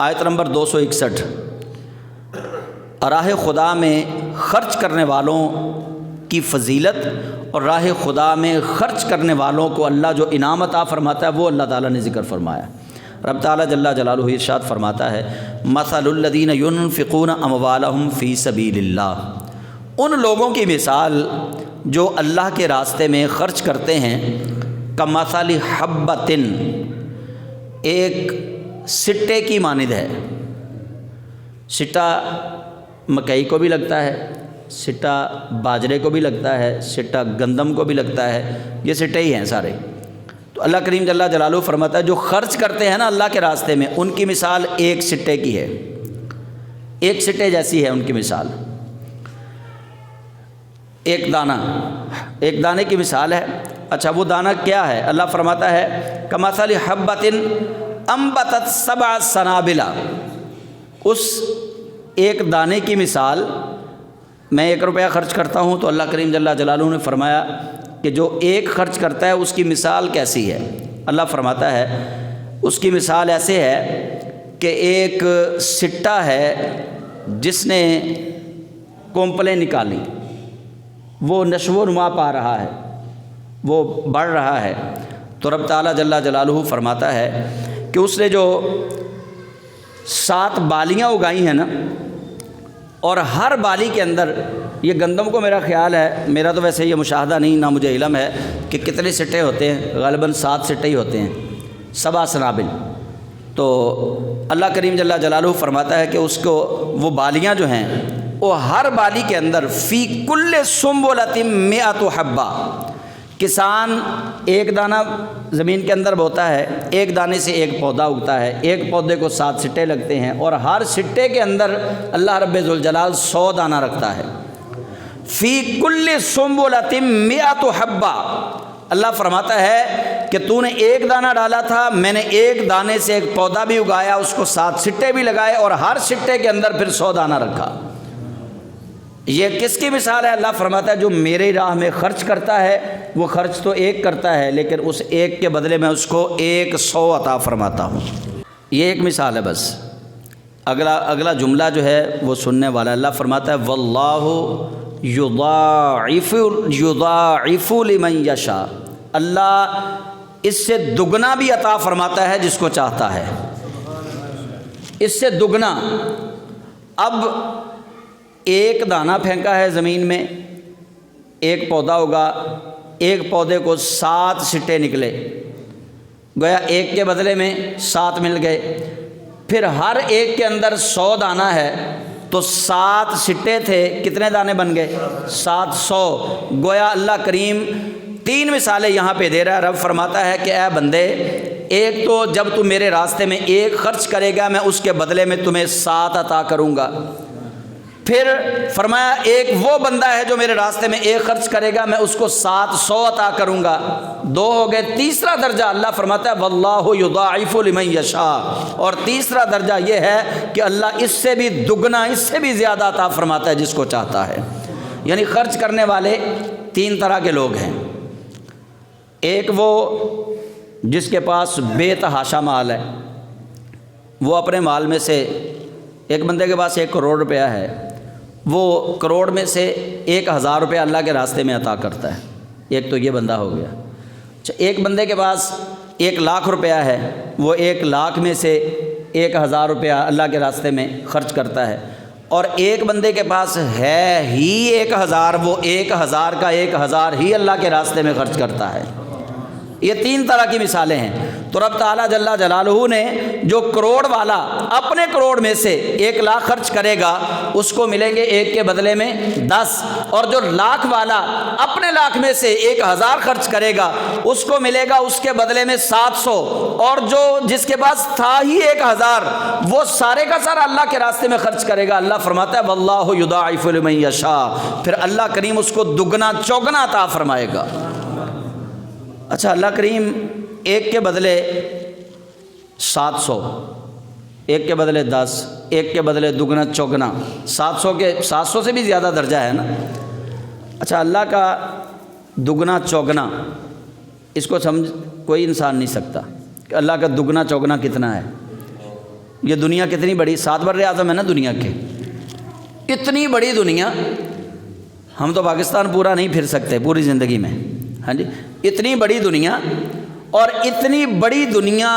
آیت نمبر 261، راہ خدا میں خرچ کرنے والوں کی فضیلت اور راہ خدا میں خرچ کرنے والوں کو اللہ جو انعام عطا فرماتا ہے وہ اللہ تعالیٰ نے ذکر فرمایا۔ رب تعالیٰ جل جلالہ ارشاد فرماتا ہے مثل الذین ينفقون اموالهم فی سبیل اللہ، ان لوگوں کی مثال جو اللہ کے راستے میں خرچ کرتے ہیں، کمثل حبۃ، ایک سٹے کی مانند ہے۔ سٹا مکئی کو بھی لگتا ہے، سٹا باجرے کو بھی لگتا ہے، سٹا گندم کو بھی لگتا ہے، یہ سٹے ہی ہیں سارے۔ تو اللہ کریم جل جلالہ فرماتا ہے جو خرچ کرتے ہیں نا اللہ کے راستے میں، ان کی مثال ایک سٹے کی ہے، ایک سٹے جیسی ہے ان کی مثال۔ ایک دانہ، ایک دانے کی مثال ہے۔ اچھا وہ دانہ کیا ہے؟ اللہ فرماتا ہے کمثل حبۃ انبتت سبع سنابل، اس ایک دانے کی مثال، میں 1 روپیہ خرچ کرتا ہوں تو اللہ کریم جل جلالہ نے فرمایا کہ جو ایک خرچ کرتا ہے اس کی مثال کیسی ہے؟ اللہ فرماتا ہے اس کی مثال ایسے ہے کہ ایک سٹا ہے جس نے کونپلیں نکالی، وہ نشو و نما پا رہا ہے، وہ بڑھ رہا ہے، تو رب تعالیٰ جل جلالہ فرماتا ہے کہ اس نے جو 7 بالیاں اگائی ہیں نا، اور ہر بالی کے اندر، یہ گندم کو میرا خیال ہے، میرا تو ویسے یہ مشاہدہ نہیں، نہ مجھے علم ہے کہ کتنے سٹے ہوتے ہیں، غالباً 7 سٹے ہی ہوتے ہیں، 7 سنابل۔ تو اللہ کریم جل جلالہ فرماتا ہے کہ اس کو وہ بالیاں جو ہیں وہ ہر بالی کے اندر فی کل سنبلۃ 100 حبہ، کسان ایک دانہ زمین کے اندر بوتا ہے، ایک دانے سے ایک پودا اگتا ہے، ایک پودے کو 7 سٹے لگتے ہیں، اور ہر سٹے کے اندر اللہ رب ذوالجلال 100 دانہ رکھتا ہے۔ فی کل سنبلۃ 100 حبہ، اللہ فرماتا ہے کہ تو نے ایک دانہ ڈالا تھا، میں نے ایک دانے سے ایک پودا بھی اگایا، اس کو 7 سٹے بھی لگائے، اور ہر سٹے کے اندر پھر 100 دانہ رکھا۔ یہ کس کی مثال ہے؟ اللہ فرماتا ہے جو میری راہ میں خرچ کرتا ہے، وہ خرچ تو ایک کرتا ہے لیکن اس ایک کے بدلے میں اس کو 100 عطا فرماتا ہوں۔ یہ ایک مثال ہے بس۔ اگلا جملہ جو ہے وہ سننے والا ہے۔ اللہ فرماتا ہے واللہ یضاعف لمن یشاء، اللہ اس سے دگنا بھی عطا فرماتا ہے جس کو چاہتا ہے، اس سے دگنا۔ اب ایک دانہ پھینکا ہے زمین میں، ایک پودا ہوگا، ایک پودے کو 7 سٹے نکلے، گویا ایک کے بدلے میں 7 مل گئے، پھر ہر ایک کے اندر 100 دانہ ہے، تو 7 سٹے تھے، کتنے دانے بن گئے؟ 700۔ گویا اللہ کریم 3 مثالیں یہاں پہ دے رہا ہے۔ رب فرماتا ہے کہ اے بندے، ایک تو جب تم میرے راستے میں ایک خرچ کرے گا میں اس کے بدلے میں تمہیں 7 عطا کروں گا۔ پھر فرمایا ایک وہ بندہ ہے جو میرے راستے میں ایک خرچ کرے گا میں اس کو 700 عطا کروں گا۔ 2 ہو گئے۔ تیسرا درجہ اللہ فرماتا ہے واللہ یضاعف لمن یشاء، اور تیسرا درجہ یہ ہے کہ اللہ اس سے بھی دگنا، اس سے بھی زیادہ عطا فرماتا ہے جس کو چاہتا ہے۔ یعنی خرچ کرنے والے 3 طرح کے لوگ ہیں۔ ایک وہ جس کے پاس بے تحاشا مال ہے، وہ اپنے مال میں سے، ایک بندے کے پاس 1 کروڑ روپیہ ہے، وہ کروڑ میں سے 1000 روپیہ اللہ کے راستے میں عطا کرتا ہے، ایک تو یہ بندہ ہو گیا۔ اچھا، ایک بندے کے پاس 1 لاکھ روپیہ ہے، وہ 1 لاکھ میں سے 1000 روپیہ اللہ کے راستے میں خرچ کرتا ہے، اور ایک بندے کے پاس ہے ہی 1000، وہ 1000 کا 1000 ہی اللہ کے راستے میں خرچ کرتا ہے۔ یہ 3 طرح کی مثالیں ہیں۔ تو رب تعالیٰ جل جلالہ نے جو کروڑ والا اپنے کروڑ میں سے 1 لاکھ خرچ کرے گا اس کو ملیں گے 1 کے بدلے میں 10، اور جو لاکھ والا اپنے لاکھ میں سے 1000 خرچ کرے گا اس کو ملے گا اس کے بدلے میں 700، اور جو جس کے پاس تھا ہی 1000 وہ سارے کا سارا اللہ کے راستے میں خرچ کرے گا۔ اللہ فرماتا ہے واللہ یضاعف لمن یشاء، پھر اللہ کریم اس کو دگنا چوگنا عطا فرمائے گا۔ اچھا، اللہ کریم 1 کے بدلے 700، 1 کے بدلے 10، 1 کے بدلے دگنا چوگنا، 700 سے بھی زیادہ درجہ ہے نا۔ اچھا، اللہ کا دگنا چوگنا، اس کو سمجھ کوئی انسان نہیں سکتا کہ اللہ کا دگنا چوگنا کتنا ہے۔ یہ دنیا کتنی بڑی، 7 بر اعظم ہے نا دنیا کے، اتنی بڑی دنیا، ہم تو پاکستان پورا نہیں پھر سکتے پوری زندگی میں، ہاں جی، اتنی بڑی دنیا، اور اتنی بڑی دنیا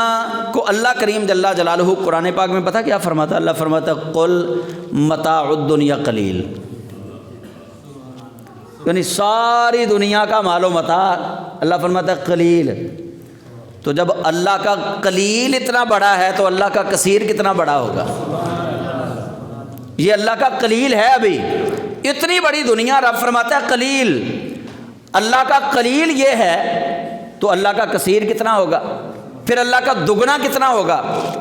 کو اللہ کریم جل جلالہ قرآن پاک میں پتہ کیا فرماتا ہے؟ اللہ فرماتا ہے قل متاع الدنیا قلیل، یعنی ساری دنیا کا مال و متاع اللہ فرماتا ہے قلیل۔ تو جب اللہ کا قلیل اتنا بڑا ہے تو اللہ کا کثیر کتنا بڑا ہوگا؟ یہ اللہ کا قلیل ہے، ابھی اتنی بڑی دنیا رب فرماتا ہے قلیل، اللہ کا قلیل یہ ہے تو اللہ کا کثیر کتنا ہوگا؟ پھر اللہ کا دگنا کتنا ہوگا؟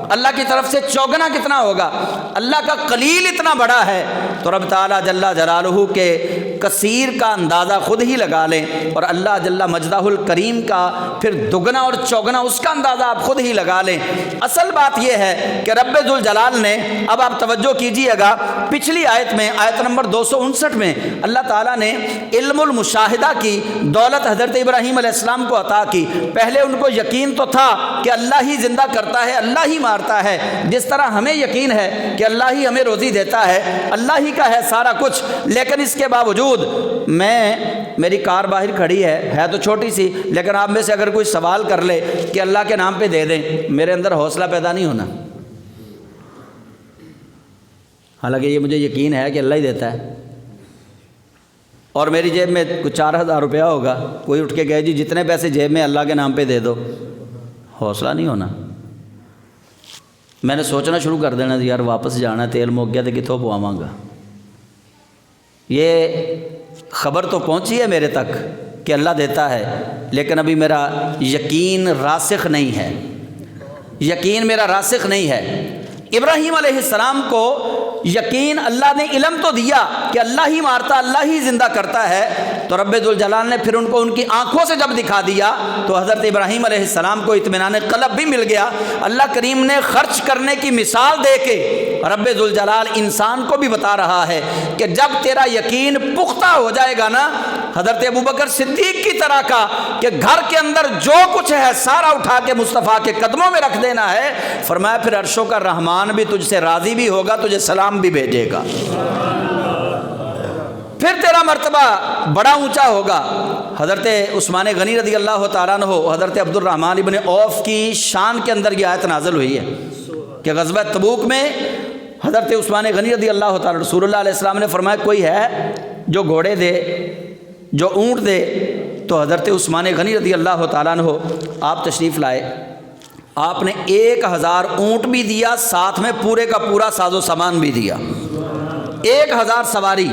اللہ کی طرف سے چوگنا کتنا ہوگا؟ اللہ کا قلیل اتنا بڑا ہے تو رب تعالیٰ جل جلالہ کے کثیر کا اندازہ خود ہی لگا لیں، اور اللہ جل مجدہ الکریم کا پھر دگنا اور چوگنا اس کا اندازہ آپ خود ہی لگا لیں۔ اصل بات یہ ہے کہ رب ذوالجلال نے، اب آپ توجہ کیجئے گا، پچھلی آیت میں آیت نمبر 259 میں اللہ تعالیٰ نے علم المشاہدہ کی دولت حضرت ابراہیم علیہ السلام کو عطا کی۔ پہلے ان کو یقین تو تھا کہ اللہ ہی زندہ کرتا ہے، اللہ ہی مارتا ہے، جس طرح ہمیں یقین ہے کہ اللہ ہی ہمیں روزی دیتا ہے، اللہ ہی کا ہے سارا کچھ، لیکن اس کے باوجود میری کار باہر کھڑی ہے تو چھوٹی سی، لیکن آپ میں سے اگر کوئی سوال کر لے کہ اللہ کے نام پہ دے دیں، میرے اندر حوصلہ پیدا نہیں ہونا، حالانکہ یہ مجھے یقین ہے کہ اللہ ہی دیتا ہے، اور میری جیب میں کچھ 4000 روپیہ ہوگا، کوئی اٹھ کے کہے جی جتنے پیسے جیب میں اللہ کے نام پہ دے دو، حوصلہ نہیں ہونا، میں نے سوچنا شروع کر دینا یار واپس جانا، تیل مک گیا تو کتوں پواواں گا۔ یہ خبر تو پہنچی ہے میرے تک کہ اللہ دیتا ہے، لیکن ابھی میرا یقین راسخ نہیں ہے، یقین میرا راسخ نہیں ہے۔ ابراہیم علیہ السلام کو یقین اللہ نے علم تو دیا کہ اللہ ہی مارتا، اللہ ہی زندہ کرتا ہے، تو رب ذوالجلال نے پھر ان کو ان کی آنکھوں سے جب دکھا دیا تو حضرت ابراہیم علیہ السلام کو اطمینان قلب بھی مل گیا۔ اللہ کریم نے خرچ کرنے کی مثال دے کے رب ذوالجلال انسان کو بھی بتا رہا ہے کہ جب تیرا یقین پختہ ہو جائے گا نا، حضرت ابوبکر صدیق کی طرح کا، کہ گھر کے اندر جو کچھ ہے سارا اٹھا کے مصطفیٰ کے قدموں میں رکھ دینا ہے، فرمایا پھر عرشوں کا رحمان بھی تجھ سے راضی بھی ہوگا، تجھے سلام بھی بھیجے گا، پھر تیرا مرتبہ بڑا اونچا ہوگا۔ حضرت عثمان غنی رضی اللہ تعالیٰ عنہ، حضرت عبد الرحمن ابن عوف کی شان کے اندر یہ آیت نازل ہوئی ہے کہ غزوہ تبوک میں حضرت عثمان غنی رضی اللہ تعالیٰ، رسول اللہ علیہ السلام نے فرمایا کوئی ہے جو گھوڑے دے، جو اونٹ دے، تو حضرت عثمان غنی رضی اللہ تعالیٰ عنہ آپ تشریف لائے، آپ نے 1000 اونٹ بھی دیا، ساتھ میں پورے کا پورا ساز و سامان بھی دیا، 1000 سواری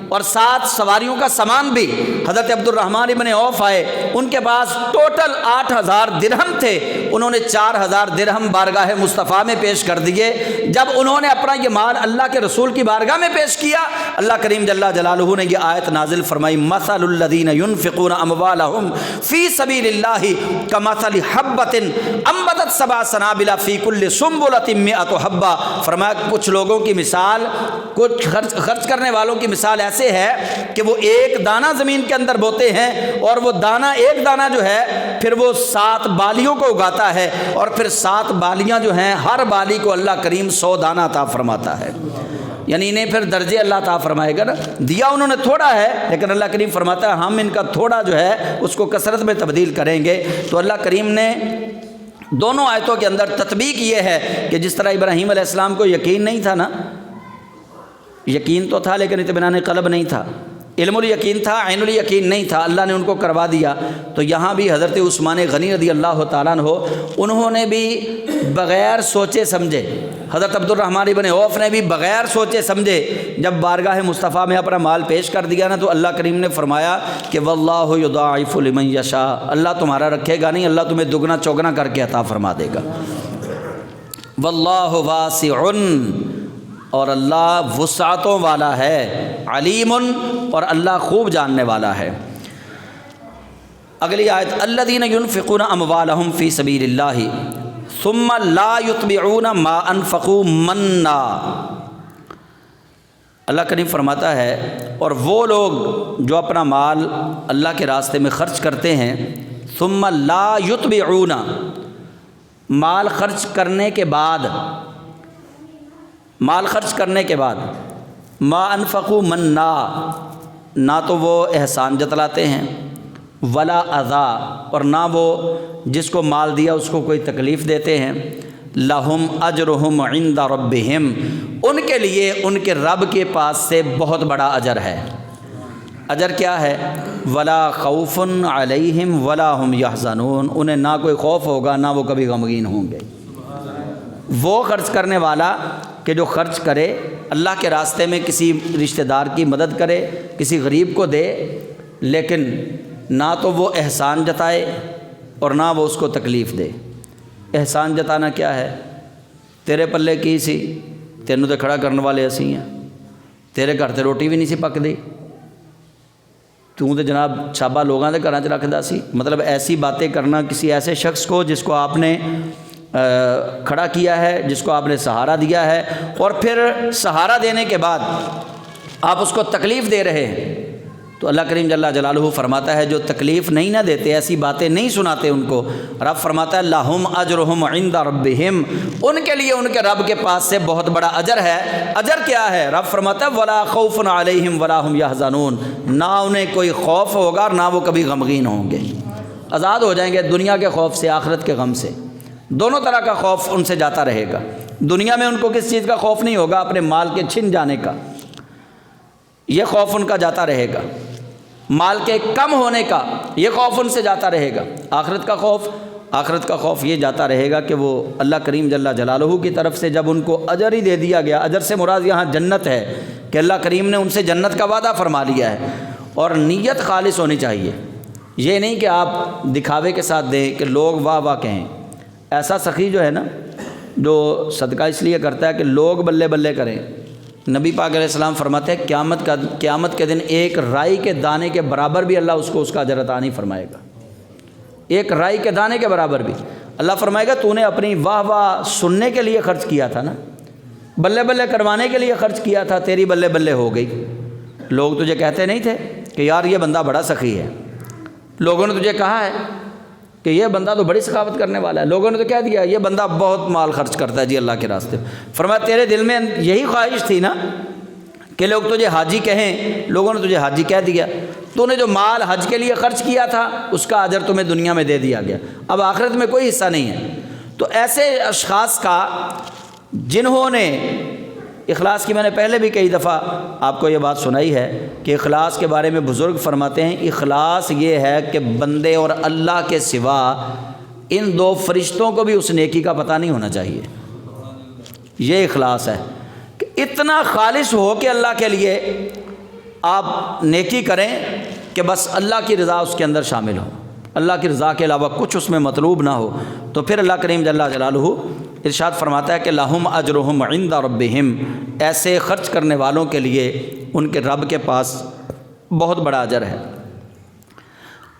اور 7 سواریوں کا سامان بھی۔ حضرت عبد الرحمن ابن عوف آئے، ان کے پاس ٹوٹل 8000 درہم تھے، انہوں نے 4000 درہم بارگاہ مصطفیٰ میں پیش کر دیے۔ جب انہوں نے اپنا یہ مال اللہ کے رسول کی بارگاہ میں پیش کیا، اللہ کریم جل جلالہ نے یہ آیت نازل فرمائی، مثل الذین ينفقون اموالهم فی سبیل اللہ کمثل حبۃ انبتت 7 سنابل فی کل سنبلۃ 100 حبہ۔ فرمایا کچھ لوگوں کی مثال، کچھ خرچ کرنے والوں کی مثال ایسے ہے کہ وہ ایک دانہ زمین کے اندر بوتے ہیں، اور وہ دانہ، ایک دانہ جو ہے پھر وہ 7 بالیوں کو اگاتا ہے، اور پھر 7 بالیاں جو ہیں ہر بالی کو اللہ کریم 100 دانہ عطا فرماتا ہے، یعنی انہیں پھر درجے اللہ عطا فرمائے گا نا۔ دیا انہوں نے تھوڑا ہے، لیکن اللہ کریم فرماتا ہے ہم ان کا تھوڑا جو ہے اس کو کثرت میں تبدیل کریں گے۔ تو اللہ کریم نے دونوں آیتوں کے اندر تطبیق یہ ہے کہ جس طرح ابراہیم علیہ السلام کو یقین نہیں تھا نا، یقین تو تھا لیکن اطمینان قلب نہیں تھا، علم الیقین تھا، عین الیقین نہیں تھا، اللہ نے ان کو کروا دیا۔ تو یہاں بھی حضرت عثمان غنی رضی اللہ تعالیٰ عنہ، انہوں نے بھی بغیر سوچے سمجھے، حضرت عبد الرحمن ابن عوف نے بھی بغیر سوچے سمجھے جب بارگاہ مصطفیٰ میں اپنا مال پیش کر دیا نا، تو اللہ کریم نے فرمایا کہ واللہ یضاعف لمن یشاء، اللہ تمہارا رکھے گا نہیں، اللہ تمہیں دگنا چوگنا کر کے عطا فرما دے گا۔ واللہ واسع، اور اللہ وسعتوں والا ہے، علیم، اور اللہ خوب جاننے والا ہے۔ اگلی آیت، الذین ينفقون اموالهم فی سبیل اللہ ثم لا يتبعون ما انفقوا منا۔ اللہ کریم فرماتا ہے اور وہ لوگ جو اپنا مال اللہ کے راستے میں خرچ کرتے ہیں، ثم لا يتبعون، مال خرچ کرنے کے بعد مال خرچ کرنے کے بعد ما انفقوا منا، نہ تو وہ احسان جتلاتے ہیں، ولا اذا، اور نہ وہ جس کو مال دیا اس کو کوئی تکلیف دیتے ہیں، لہم اجرہم عند ربہم، ان کے لیے ان کے رب کے پاس سے بہت بڑا اجر ہے۔ اجر کیا ہے؟ ولا خوف علیہم ولا ہم یحزنون، انہیں نہ کوئی خوف ہوگا نہ وہ کبھی غمگین ہوں گے۔ وہ خرچ کرنے والا کہ جو خرچ کرے اللہ کے راستے میں، کسی رشتہ دار کی مدد کرے، کسی غریب کو دے، لیکن نہ تو وہ احسان جتائے اور نہ وہ اس کو تکلیف دے۔ احسان جتانا کیا ہے؟ تیرے پلے کی سی، تینوں تے کھڑا کرنے والے اسی ہیں، تیرے گھر تے روٹی بھی نہیں سی پک دی، تو تے جناب چھابا لوگاں دے گھراں چ رکھدا سی۔ مطلب ایسی باتیں کرنا کسی ایسے شخص کو جس کو آپ نے کھڑا کیا ہے، جس کو آپ نے سہارا دیا ہے، اور پھر سہارا دینے کے بعد آپ اس کو تکلیف دے رہے ہیں، تو اللہ کریم جل جلالہ فرماتا ہے جو تکلیف نہیں نہ دیتے، ایسی باتیں نہیں سناتے ان کو، رب فرماتا ہے لہم اجرہم عند ربہم، ان کے لیے ان کے رب کے پاس سے بہت بڑا اجر ہے۔ اجر کیا ہے؟ رب فرماتا ہے ولا خوف علیہم ولا ہم یحزنون، نہ انہیں کوئی خوف ہوگا اور نہ وہ کبھی غمگین ہوں گے، آزاد ہو جائیں گے دنیا کے خوف سے، آخرت کے غم سے۔ دونوں طرح کا خوف ان سے جاتا رہے گا۔ دنیا میں ان کو کس چیز کا خوف نہیں ہوگا؟ اپنے مال کے چھن جانے کا، یہ خوف ان کا جاتا رہے گا، مال کے کم ہونے کا یہ خوف ان سے جاتا رہے گا۔ آخرت کا خوف یہ جاتا رہے گا کہ وہ اللہ کریم جل جلالہ کی طرف سے جب ان کو اجر ہی دے دیا گیا، اجر سے مراد یہاں جنت ہے کہ اللہ کریم نے ان سے جنت کا وعدہ فرما لیا ہے، اور نیت خالص ہونی چاہیے، یہ نہیں کہ آپ دکھاوے کے ساتھ دیں کہ لوگ واہ واہ کہیں۔ ایسا سخی جو ہے نا، جو صدقہ اس لیے کرتا ہے کہ لوگ بلے بلے کریں، نبی پاک علیہ السلام فرماتے ہیں قیامت کے دن ایک رائی کے دانے کے برابر بھی اللہ اس کو اس کا اجر عطا نہیں فرمائے گا۔ ایک رائی کے دانے کے برابر بھی اللہ فرمائے گا تو نے اپنی واہ واہ سننے کے لیے خرچ کیا تھا نا، بلے بلے کروانے کے لیے خرچ کیا تھا، تیری بلے بلے ہو گئی۔ لوگ تجھے کہتے نہیں تھے کہ یار یہ بندہ بڑا سخی ہے، لوگوں نے تجھے کہا ہے کہ یہ بندہ تو بڑی سخاوت کرنے والا ہے، لوگوں نے تو کہہ دیا یہ بندہ بہت مال خرچ کرتا ہے جی اللہ کے راستے میں۔ فرمایا تیرے دل میں یہی خواہش تھی نا کہ لوگ تجھے حاجی کہیں، لوگوں نے تجھے حاجی کہہ دیا، تو نے جو مال حج کے لیے خرچ کیا تھا اس کا اجر تمہیں دنیا میں دے دیا گیا، اب آخرت میں کوئی حصہ نہیں ہے۔ تو ایسے اشخاص کا جنہوں نے اخلاص کی، میں نے پہلے بھی کئی دفعہ آپ کو یہ بات سنائی ہے کہ اخلاص کے بارے میں بزرگ فرماتے ہیں اخلاص یہ ہے کہ بندے اور اللہ کے سوا ان دو فرشتوں کو بھی اس نیکی کا پتہ نہیں ہونا چاہیے۔ یہ اخلاص ہے کہ اتنا خالص ہو کہ اللہ کے لیے آپ نیکی کریں کہ بس اللہ کی رضا اس کے اندر شامل ہو، اللہ کی رضا کے علاوہ کچھ اس میں مطلوب نہ ہو۔ تو پھر اللہ کریم جل جلالہ ارشاد فرماتا ہے کہ لہم اجرہم عند ربہم، ایسے خرچ کرنے والوں کے لیے ان کے رب کے پاس بہت بڑا اجر ہے۔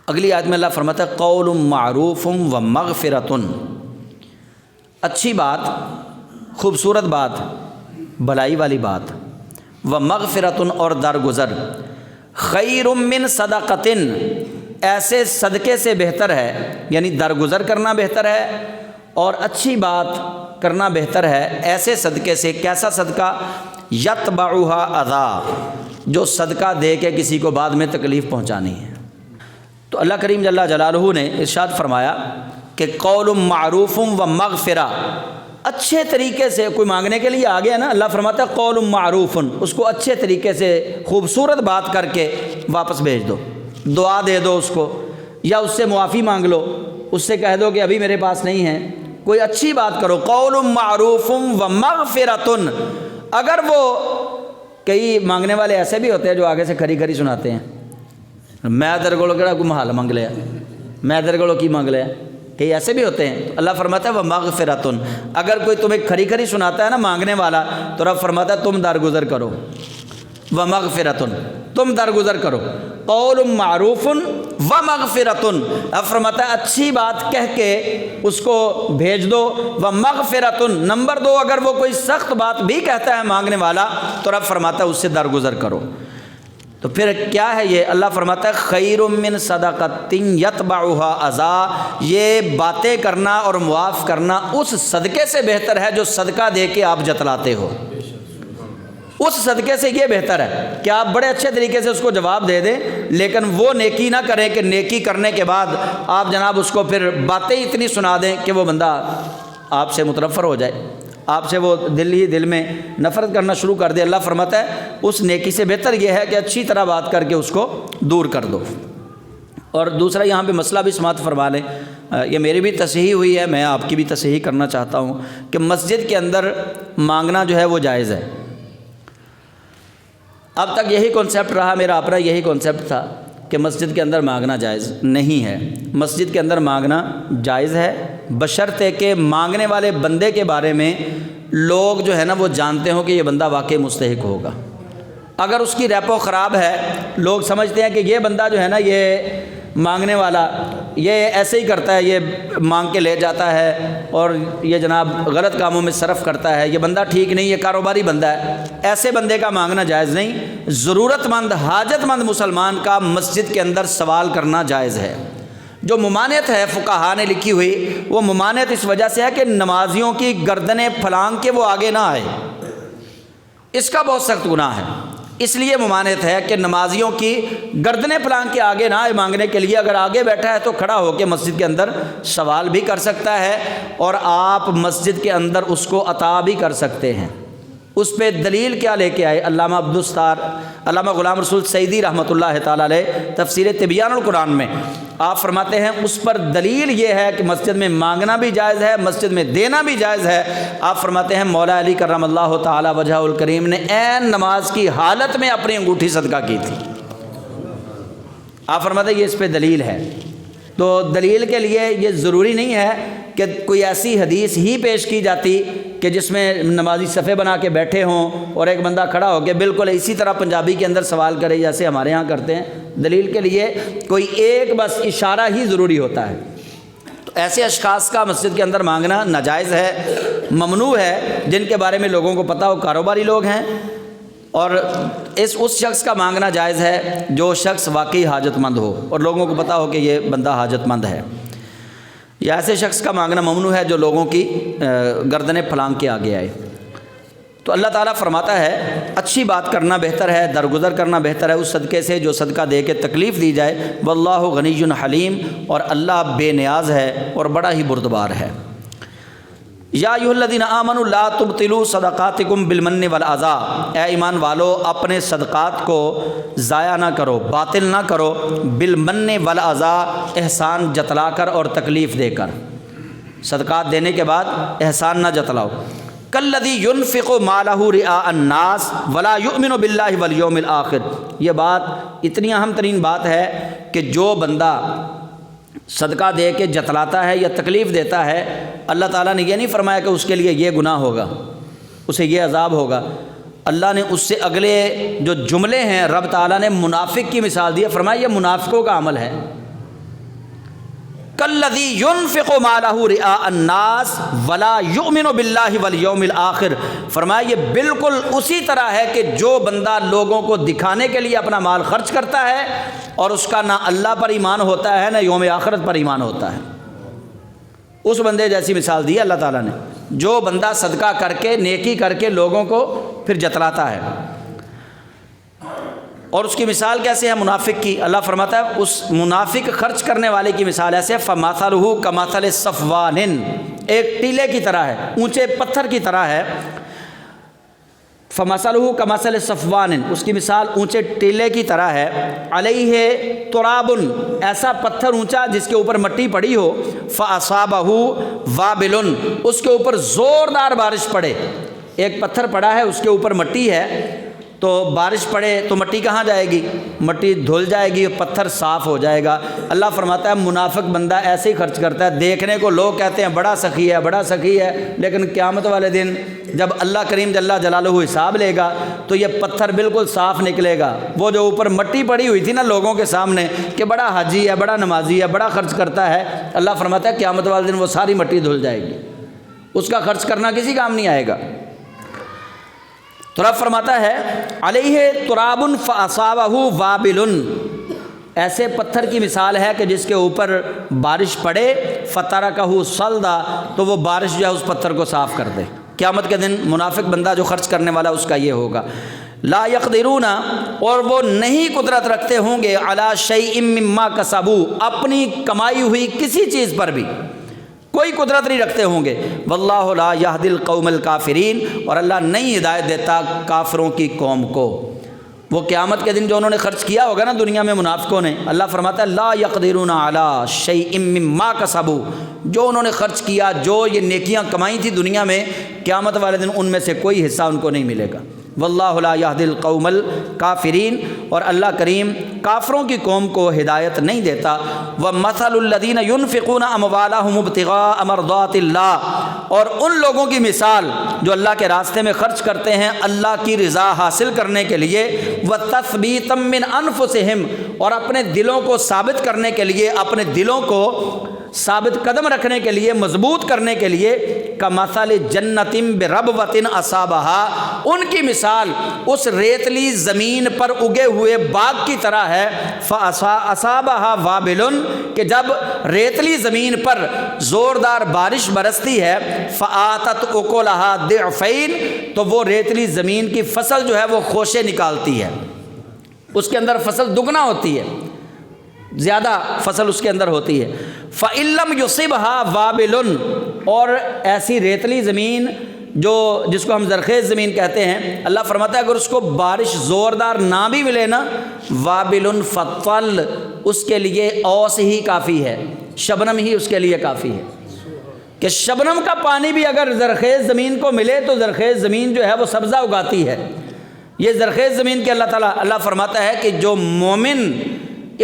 اگلی آیت میں اللہ فرماتا ہے قول معروف و مغفرۃ، اچھی بات، خوبصورت بات، بھلائی والی بات، و مغفرۃ اور درگزر، خیر من صدقۃ، ایسے صدقے سے بہتر ہے، یعنی درگزر کرنا بہتر ہے اور اچھی بات کرنا بہتر ہے ایسے صدقے سے۔ کیسا صدقہ؟ یتبعھا اذی، جو صدقہ دے کے کسی کو بعد میں تکلیف پہنچانی ہے۔ تو اللہ کریم جل جلالہ نے ارشاد فرمایا کہ قول معروف و مغفرہ، اچھے طریقے سے کوئی مانگنے کے لیے آ گیا نا، اللہ فرماتا ہے قول معروف، اس کو اچھے طریقے سے خوبصورت بات کر کے واپس بھیج دو، دعا دے دو اس کو، یا اس سے معافی مانگ لو، اس سے کہہ دو کہ ابھی میرے پاس نہیں ہے، کوئی اچھی بات کرو۔ قول معروف و مغفرۃ، اگر وہ کئی مانگنے والے ایسے بھی ہوتے ہیں جو آگے سے کھری کھری سناتے ہیں، میں تیرے کو کہڑا کوئی محال مانگ لیا، میں تیرے کو کی مانگ لیا، کئی ایسے بھی ہوتے ہیں۔ تو اللہ فرماتا ہے ومغفرۃ، اگر کوئی تمہیں کھری کھری سناتا ہے نا مانگنے والا، تو رب فرماتا ہے تم درگزر کرو، ومغفرۃ، تم درگزر کرو۔ قول معروف ومغفرۃ، اب فرماتا ہے اچھی بات کہہ کے اس کو بھیج دو، ومغفرۃ، نمبر 2 اگر وہ کوئی سخت بات بھی کہتا ہے مانگنے والا تو رب فرماتا ہے اس سے درگزر کرو۔ تو پھر کیا ہے یہ؟ اللہ فرماتا ہے خیر من صدقۃ یتبعھا اذی، یہ باتیں کرنا اور معاف کرنا اس صدقے سے بہتر ہے جو صدقہ دے کے آپ جتلاتے ہو۔ اس صدقے سے یہ بہتر ہے کہ آپ بڑے اچھے طریقے سے اس کو جواب دے دیں، لیکن وہ نیکی نہ کریں کہ نیکی کرنے کے بعد آپ جناب اس کو پھر باتیں اتنی سنا دیں کہ وہ بندہ آپ سے متنفر ہو جائے، آپ سے وہ دل ہی دل میں نفرت کرنا شروع کر دے۔ اللہ فرماتا ہے اس نیکی سے بہتر یہ ہے کہ اچھی طرح بات کر کے اس کو دور کر دو۔ اور دوسرا یہاں پہ مسئلہ بھی سماعت فرما لیں، یہ میری بھی تصحیح ہوئی ہے، میں آپ کی بھی تصحیح کرنا چاہتا ہوں کہ مسجد کے اندر مانگنا جو ہے وہ جائز ہے۔ اب تک یہی کانسیپٹ رہا، میرا اپنا یہی کانسیپٹ تھا کہ مسجد کے اندر مانگنا جائز نہیں ہے۔ مسجد کے اندر مانگنا جائز ہے بشرطے کہ مانگنے والے بندے کے بارے میں لوگ جو ہے نا وہ جانتے ہوں کہ یہ بندہ واقعی مستحق ہوگا۔ اگر اس کی ریپو خراب ہے، لوگ سمجھتے ہیں کہ یہ بندہ جو ہے نا یہ مانگنے والا یہ ایسے ہی کرتا ہے، یہ مانگ کے لے جاتا ہے اور یہ جناب غلط کاموں میں صرف کرتا ہے، یہ بندہ ٹھیک نہیں، یہ کاروباری بندہ ہے، ایسے بندے کا مانگنا جائز نہیں۔ ضرورت مند حاجت مند مسلمان کا مسجد کے اندر سوال کرنا جائز ہے۔ جو ممانعت ہے فقہا نے لکھی ہوئی، وہ ممانعت اس وجہ سے ہے کہ نمازیوں کی گردنیں پھلانگ کے وہ آگے نہ آئے، اس کا بہت سخت گناہ ہے۔ اس لیے ممانعت ہے کہ نمازیوں کی گردنیں پھلانگ کے آگے نہ آئے مانگنے کے لیے۔ اگر آگے بیٹھا ہے تو کھڑا ہو کے مسجد کے اندر سوال بھی کر سکتا ہے اور آپ مسجد کے اندر اس کو عطا بھی کر سکتے ہیں۔ اس پہ دلیل کیا لے کے آئے علامہ عبدالستار علامہ غلام رسول سعیدی رحمۃ اللہ تعالیٰ علیہ تفسیر تبیان القرآن میں آپ فرماتے ہیں اس پر دلیل یہ ہے کہ مسجد میں مانگنا بھی جائز ہے، مسجد میں دینا بھی جائز ہے۔ آپ فرماتے ہیں مولا علی کرم اللہ تعالیٰ وجہہ الکریم نے عین نماز کی حالت میں اپنی انگوٹھی صدقہ کی تھی۔ آپ فرماتے ہیں یہ اس پہ دلیل ہے۔ تو دلیل کے لیے یہ ضروری نہیں ہے کہ کوئی ایسی حدیث ہی پیش کی جاتی کہ جس میں نمازی صفے بنا کے بیٹھے ہوں اور ایک بندہ کھڑا ہو کے بالکل اسی طرح پنجابی کے اندر سوال کرے جیسے ہمارے ہاں کرتے ہیں۔ دلیل کے لیے کوئی ایک بس اشارہ ہی ضروری ہوتا ہے۔ تو ایسے اشخاص کا مسجد کے اندر مانگنا ناجائز ہے، ممنوع ہے، جن کے بارے میں لوگوں کو پتہ ہو کاروباری لوگ ہیں، اور اس شخص کا مانگنا جائز ہے جو شخص واقعی حاجت مند ہو اور لوگوں کو پتہ ہو کہ یہ بندہ حاجت مند ہے۔ یا ایسے شخص کا مانگنا ممنوع ہے جو لوگوں کی گردنیں پھلانگ کے آگے آئے۔ تو اللہ تعالیٰ فرماتا ہے اچھی بات کرنا بہتر ہے، درگزر کرنا بہتر ہے اس صدقے سے جو صدقہ دے کے تکلیف دی جائے۔ واللہ غنی حلیم، اور اللہ بے نیاز ہے اور بڑا ہی بردبار ہے۔ یا ایھا الذین آمنوا لا تبطلوا صدقاتکم بالمن والاذی، اے ایمان والو اپنے صدقات کو ضائع نہ کرو، باطل نہ کرو، بالمن والاذی احسان جتلا کر اور تکلیف دے کر۔ صدقات دینے کے بعد احسان نہ جتلاؤ۔ کالذی ينفق مالہ رئاء الناس ولا یؤمن باللہ والیوم الآخر، یہ بات اتنی اہم ترین بات ہے کہ جو بندہ صدقہ دے کے جتلاتا ہے یا تکلیف دیتا ہے، اللہ تعالیٰ نے یہ نہیں فرمایا کہ اس کے لیے یہ گناہ ہوگا، اسے یہ عذاب ہوگا۔ اللہ نے اس سے اگلے جو جملے ہیں رب تعالیٰ نے منافق کی مثال دی ہے، فرمایا یہ منافقوں کا عمل ہے۔ کالذی ينفق مالہ رئاء الناس ولا یؤمن باللہ والیوم الآخر، فرمایا یہ بالکل اسی طرح ہے کہ جو بندہ لوگوں کو دکھانے کے لیے اپنا مال خرچ کرتا ہے اور اس کا نہ اللہ پر ایمان ہوتا ہے نہ یوم آخرت پر ایمان ہوتا ہے، اس بندے جیسی مثال دی اللہ تعالیٰ نے، جو بندہ صدقہ کر کے نیکی کر کے لوگوں کو پھر جتلاتا ہے۔ اور اس کی مثال کیسے ہے منافق کی؟ اللہ فرماتا ہے اس منافق خرچ کرنے والے کی مثال ایسے فَمَثَلُهُ كَمَثَلِ صَفْوَانٍ، ایک ٹیلے کی طرح ہے، اونچے پتھر کی طرح ہے۔ فَمَثَلُهُ كَمَثَلِ صَفْوَانٍ، اس کی مثال اونچے ٹیلے کی طرح ہے، عَلَيْهِ تُرَابٌ، ایسا پتھر اونچا جس کے اوپر مٹی پڑی ہو، فَأَصَابَهُ وَابِلٌ، اس کے اوپر زوردار بارش پڑے۔ ایک پتھر پڑا ہے، اس کے اوپر مٹی ہے، تو بارش پڑے تو مٹی کہاں جائے گی؟ مٹی دھل جائے گی، پتھر صاف ہو جائے گا۔ اللہ فرماتا ہے منافق بندہ ایسے ہی خرچ کرتا ہے، دیکھنے کو لوگ کہتے ہیں بڑا سخی ہے بڑا سخی ہے، لیکن قیامت والے دن جب اللہ کریم جل جلالہ حساب لے گا تو یہ پتھر بالکل صاف نکلے گا۔ وہ جو اوپر مٹی پڑی ہوئی تھی نا لوگوں کے سامنے کہ بڑا حاجی ہے بڑا نمازی ہے بڑا خرچ کرتا ہے، اللہ فرماتا ہے قیامت والے دن وہ ساری مٹی دھل جائے گی، اس کا خرچ کرنا کسی کام نہیں آئے گا۔ تو رب فرماتا ہے علیہ تراب فاصابہ وابل، ایسے پتھر کی مثال ہے کہ جس کے اوپر بارش پڑے فترکہ صلدا، تو وہ بارش جو ہے اس پتھر کو صاف کر دے۔ قیامت کے دن منافق بندہ جو خرچ کرنے والا اس کا یہ ہوگا۔ لا یقدرون، اور وہ نہیں قدرت رکھتے ہوں گے، علی شیء مما کسبوا، اپنی کمائی ہوئی کسی چیز پر بھی کوئی قدرت نہیں رکھتے ہوں گے۔ واللہ لا یہدی القوم الکافرین، اور اللہ نہیں ہدایت دیتا کافروں کی قوم کو۔ وہ قیامت کے دن جو انہوں نے خرچ کیا ہوگا نا دنیا میں منافقوں نے، اللہ فرماتا ہے لا یقدرون علی شیء مما کسبوا، جو انہوں نے خرچ کیا، جو یہ نیکیاں کمائی تھی دنیا میں، قیامت والے دن ان میں سے کوئی حصہ ان کو نہیں ملے گا۔ واللہ لا یہدی القوم الکافرین، اور اللہ کریم کافروں کی قوم کو ہدایت نہیں دیتا۔ وَمَثَلُ الَّذِينَ يُنْفِقُونَ أَمْوَالَهُمُ ابْتِغَاءَ مَرْضَاتِ اللَّهِ، اور ان لوگوں کی مثال جو اللہ کے راستے میں خرچ کرتے ہیں اللہ کی رضا حاصل کرنے کے لیے، وَتَثْبِيتًا مِّنْ أَنفُسِهِمْ، اور اپنے دلوں کو ثابت کرنے کے لیے، اپنے دلوں کو ثابت قدم رکھنے کے لیے، مضبوط کرنے کے لیے، کمثل جنت بربوۃ اصابها، ان کی مثال اس ریتلی زمین پر اگے ہوئے باغ کی طرح ہے، فاصابها وابل، کہ جب ریتلی زمین پر زوردار بارش برستی ہے، فآتت اکلها ضعفین، تو وہ ریتلی زمین کی فصل جو ہے وہ خوشے نکالتی ہے، اس کے اندر فصل دگنا ہوتی ہے، زیادہ فصل اس کے اندر ہوتی ہے۔ فَإِن لَّمْ يُصِبْهَا وَابِلٌ، اور ایسی ریتلی زمین جس کو ہم زرخیز زمین کہتے ہیں، اللہ فرماتا ہے اگر اس کو بارش زوردار نہ بھی ملے نا، وابل فطل، اس کے لیے اوس ہی کافی ہے، شبنم ہی اس کے لیے کافی ہے، کہ شبنم کا پانی بھی اگر زرخیز زمین کو ملے تو زرخیز زمین جو ہے وہ سبزہ اگاتی ہے۔ یہ زرخیز زمین کے اللہ فرماتا ہے کہ جو مومن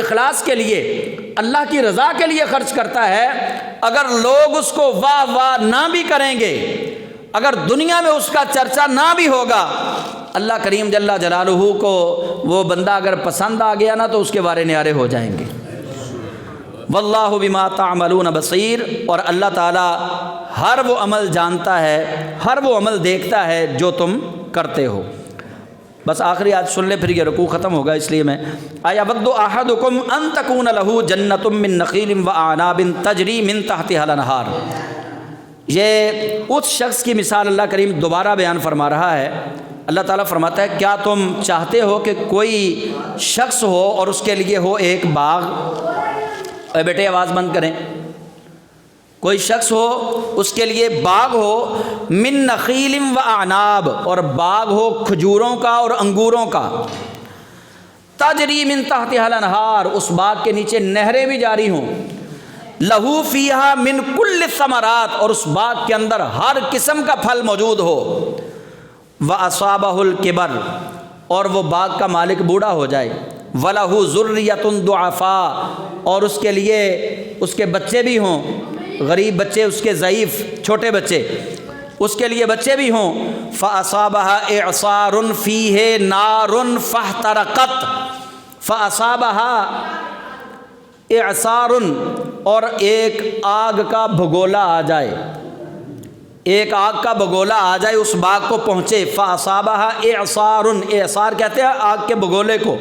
اخلاص کے لیے، اللہ کی رضا کے لیے خرچ کرتا ہے، اگر لوگ اس کو واہ واہ نہ بھی کریں گے، اگر دنیا میں اس کا چرچا نہ بھی ہوگا، اللہ کریم جل جلالہ کو وہ بندہ اگر پسند آ گیا نا تو اس کے بارے نیارے ہو جائیں گے۔ واللہ بما تعملون بصیر، اور اللہ تعالی ہر وہ عمل جانتا ہے، ہر وہ عمل دیکھتا ہے جو تم کرتے ہو۔ بس آخری آج سن لے پھر یہ رکوع ختم ہوگا، اس لیے میں آیا ود احدکم ان تکون له جنۃ من نخیل واعناب تجری من تحتها الانہار، یہ اس شخص کی مثال اللہ کریم دوبارہ بیان فرما رہا ہے۔ اللہ تعالیٰ فرماتا ہے کیا تم چاہتے ہو کہ کوئی شخص ہو اور اس کے لیے ہو ایک باغ، اے بیٹے آواز بند کریں، کوئی شخص ہو اس کے لیے باغ ہو، من نخیل و اعناب، اور باغ ہو کھجوروں کا اور انگوروں کا، تجری من تحتها الانہار، اس باغ کے نیچے نہریں بھی جاری ہوں، لہو فیہا من کل الثمرات، اور اس باغ کے اندر ہر قسم کا پھل موجود ہو، وَأَصَابَهُ الْكِبَرُ، اور وہ باغ کا مالک بوڑھا ہو جائے، وَلَهُ ذُرِّيَّةٌ ضُعَفَاء، اور اس کے لیے اس کے بچے بھی ہوں، غریب بچے، اس کے ضعیف چھوٹے بچے، اس کے لیے بچے بھی ہوں، فَأَصَابَهَا إِعْصَارٌ فِيهِ نَارٌ فَاحْتَرَقَتْ، فَأَصَابَهَا إِعْصَارٌ، اور ایک آگ کا بھگولا آ جائے، ایک آگ کا بگولا آ جائے اس باغ کو پہنچے، فَأَصَابَهَا إِعْصَارٌ، اعصار کہتے ہیں آگ کے بگولے کو،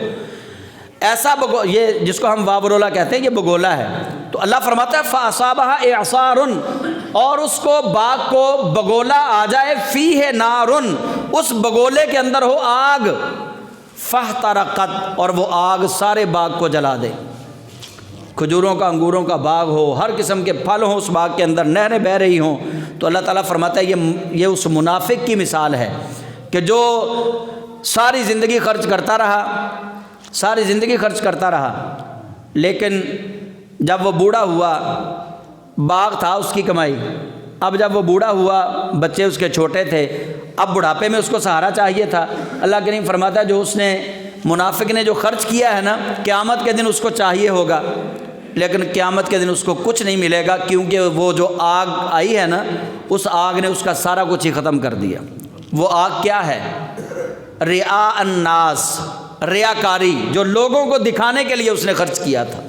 ایسا یہ جس کو ہم وابرولا کہتے ہیں یہ بگولا ہے، تو اللہ فرماتا ہے فَأَصَابَهَا إِعْصَارٌ، اور اس کو باغ کو بگولا آ جائے، فِيهِ نَارٌ، اس بگولے کے اندر ہو آگ، فَاحْتَرَقَتْ، اور وہ آگ سارے باغ کو جلا دے، کھجوروں کا انگوروں کا باغ ہو، ہر قسم کے پھل ہوں اس باغ کے اندر، نہریں بہہ رہی ہوں، تو اللہ تعالیٰ فرماتا ہے یہ اس منافق کی مثال ہے کہ جو ساری زندگی خرچ کرتا رہا، ساری زندگی خرچ کرتا رہا، لیکن جب وہ بوڑھا ہوا، باغ تھا اس کی کمائی، اب جب وہ بوڑھا ہوا، بچے اس کے چھوٹے تھے، اب بڑھاپے میں اس کو سہارا چاہیے تھا، اللہ کریم فرماتا ہے جو اس نے منافق نے جو خرچ کیا ہے نا، قیامت کے دن اس کو چاہیے ہوگا، لیکن قیامت کے دن اس کو کچھ نہیں ملے گا، کیونکہ وہ جو آگ آئی ہے نا، اس آگ نے اس کا سارا کچھ ہی ختم کر دیا۔ وہ آگ کیا ہے؟ رعاء الناس، ریاکاری، جو لوگوں کو دکھانے کے لیے اس نے خرچ کیا تھا،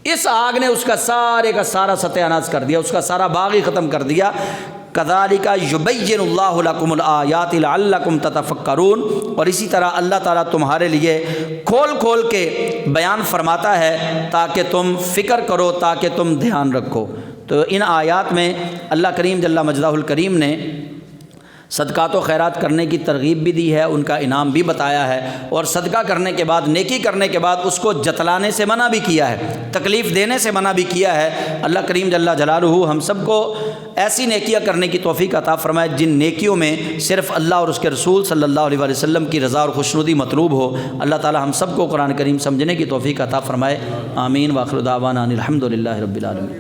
اس آگ نے اس کا سارے کا سارا ستیہ ناش کر دیا، اس کا سارا باغ ہی ختم کر دیا۔ کذالک یبین اللہ لکم الآیات لعلکم تتفکرون، اور اسی طرح اللہ تعالیٰ تمہارے لیے کھول کھول کے بیان فرماتا ہے تاکہ تم فکر کرو، تاکہ تم دھیان رکھو۔ تو ان آیات میں اللہ کریم جل مجدہ الکریم نے صدقات و خیرات کرنے کی ترغیب بھی دی ہے، ان کا انعام بھی بتایا ہے، اور صدقہ کرنے کے بعد، نیکی کرنے کے بعد اس کو جتلانے سے منع بھی کیا ہے، تکلیف دینے سے منع بھی کیا ہے۔ اللہ کریم جل جلالہ ہم سب کو ایسی نیکیاں کرنے کی توفیق عطا فرمائے جن نیکیوں میں صرف اللہ اور اس کے رسول صلی اللہ علیہ وسلم کی رضا اور خوشنودی مطلوب ہو۔ اللہ تعالی ہم سب کو قرآن کریم سمجھنے کی توفیق عطا فرمائے۔ آمین۔ وآخر دعوانا ان الحمد للہ رب العالمین۔